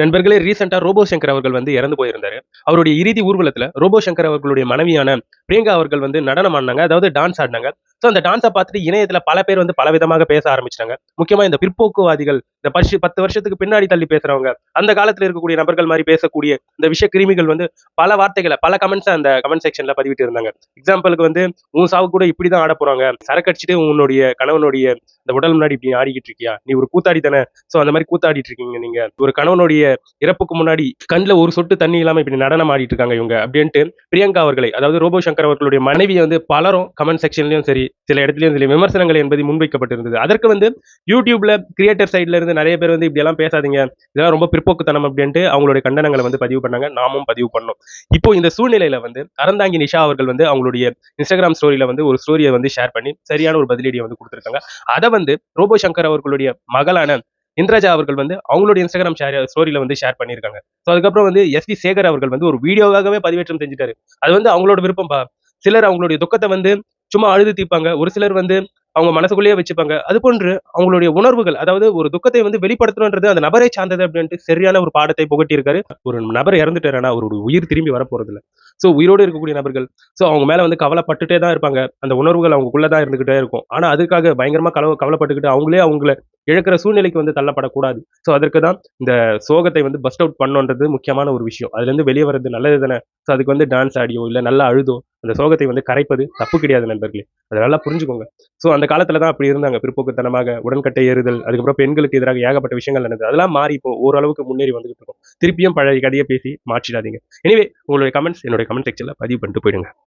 நண்பர்களே, ரீசெண்டா ரோபோ சங்கர் அவர்கள் வந்து இறந்து போயிருந்தாரு. அவருடைய இறுதி ஊர்வலத்துல ரோபோ சங்கர் அவர்களுடைய மனைவியான பிரியங்கா அவர்கள் வந்து நடனம் ஆடுனாங்க. அதாவது டான்ஸ் ஆடுனாங்க. ஸோ அந்த டான்ஸ பார்த்துட்டு இணையத்துல பல பேர் வந்து பலவிதமாக பேச ஆரம்பிச்சுட்டாங்க. முக்கியமா இந்த பிற்போக்குவாதிகள், இந்த 10 வருஷத்துக்கு பின்னாடி தள்ளி பேசுறவங்க, அந்த காலத்துல இருக்கக்கூடிய நபர்கள் மாரி பேசக்கூடிய இந்த விஷ கிருமிகள் வந்து பல வார்த்தைகள, பல கமெண்ட்ஸ அந்த கமெண்ட் செக்ஷன்ல பதிவிட்டு இருந்தாங்க. எக்ஸாம்பிளுக்கு வந்து, "உன் சாவுக்கு கூட இப்படிதான் ஆடப் போறாங்க. சரக்கு அடிச்சுட்டு உன்னுடைய கணவனுடைய இந்த உடல் முன்னாடி இப்படி ஆடிக்கிட்டு இருக்கியா? நீ ஒரு கூத்தாடி தானே. சோ அந்த மாதிரி கூத்தாடிட்டு இருக்கீங்க நீங்க. ஒரு கணவனுடைய இறப்புக்கு முன்னாடி கண்ணுல ஒரு சொட்டு தண்ணி இல்லாம இப்படி நடனம் ஆடிட்டு இருக்காங்க இவங்க அப்படின்ட்டு பிரியங்கா அவர்களை, அதாவது ரோபோ சங்கர் அவர்களுடைய மனைவியை வந்து பலரும் கமெண்ட் செக்ஷன்லயும் சரி, சில இடத்துலயும் சில விமர்சனங்கள் என்பது முன்வைக்கப்பட்டிருந்தது. அதற்கு வந்து யூடியூப்ல கிரியேட்டர் சைட்ல இருந்து நிறைய பேர் வந்து இப்படி எல்லாம் பேசாதீங்க, இதெல்லாம் ரொம்ப பிற்போக்குத்தனம் அப்படின்ட்டு அவங்களுடைய கண்டனங்களை வந்து பதிவு பண்ணாங்க. நாமும் பதிவு பண்ணோம். இப்போ இந்த சூழ்நிலையில வந்து அறந்தாங்கி நிஷா அவர்கள் வந்து அவங்களுடைய இன்ஸ்டாகிராம் ஸ்டோரியில வந்து ஒரு ஸ்டோரியை வந்து ஷேர் பண்ணி சரியான ஒரு பதிலடியை வந்து கொடுத்திருக்காங்க. அதை வந்து ரோபோ சங்கர் அவர்களுடைய மகளான இந்திரஜா அவர்கள் வந்து அவங்களுடைய இன்ஸ்டாகிராம் ஸ்டோரியில வந்து ஷேர் பண்ணியிருக்காங்க. ஸோ அதுக்கப்புறம் வந்து எஸ்வி சேகர் அவர்கள் வந்து ஒரு வீடியோவாகவே பதிவேற்றம் செஞ்சுட்டாரு. அது வந்து அவங்களோட விருப்பம் பா. சிலர் அவங்களுடைய துக்கத்தை வந்து சும்மா அழுது தீர்ப்பாங்க. ஒரு சிலர் வந்து அவங்க மனசுக்குள்ளேயே வச்சுப்பாங்க. அது போன்று அவங்களுடைய உணர்வுகள், அதாவது ஒரு துக்கத்தை வந்து வெளிப்படுத்தணுன்றது அந்த நபரை சார்ந்தது அப்படின்ட்டு சரியான ஒரு பாடத்தை புகட்டி இருக்காரு. ஒரு நபர் இறந்துட்டாருன்னா அவருடைய உயிர் திரும்பி வரப்போறது இல்ல. ஸோ உயிரோடு இருக்கக்கூடிய நபர்கள், ஸோ அவங்க மேல வந்து கவலைப்பட்டுட்டே தான் இருப்பாங்க. அந்த உணர்வுகள் அவங்களுக்குள்ள தான் இருந்துகிட்டே இருக்கும். ஆனா அதுக்காக பயங்கரமா கவலைப்பட்டுக்கிட்டு அவங்களே அவங்கள இழக்கிற சூழ்நிலைக்கு வந்து தள்ளப்படக்கூடாது. ஸோ அதற்கு தான் இந்த சோகத்தை வந்து பஸ்ட் அவுட் பண்ணணுன்றது முக்கியமான ஒரு விஷயம். அதுல இருந்து வெளியே வர்றது நல்லது தானே. ஸோ அதுக்கு வந்து டான்ஸ் ஆடியோ இல்ல நல்லா அழுதோ அந்த சோகத்தை வந்து கரைப்பது தப்பு கிடையாது நண்பர்களே. அதை நல்லா புரிஞ்சுக்கோங்க. ஸோ அந்த காலத்துல தான் அப்படி இருந்தாங்க. பிற்போக்குத்தனமாக உடன்கட்டை ஏறுதல், அதுக்கப்புறம் பெண்களுக்கு எதிராக ஏகப்பட்ட விஷயங்கள் நடந்தது. அதெல்லாம் மாறி இப்போ ஓரளவுக்கு முன்னேறி வந்துகிட்டு இருக்கோம். திருப்பியும் பழைய கதையை பேசி மாற்றிடாதீங்க. எனிவே, உங்களுடைய கமெண்ட்ஸ் என்னுடைய கமெண்ட் செக்ஷன்ல பதிவு பண்ணிட்டு போயிடுங்க.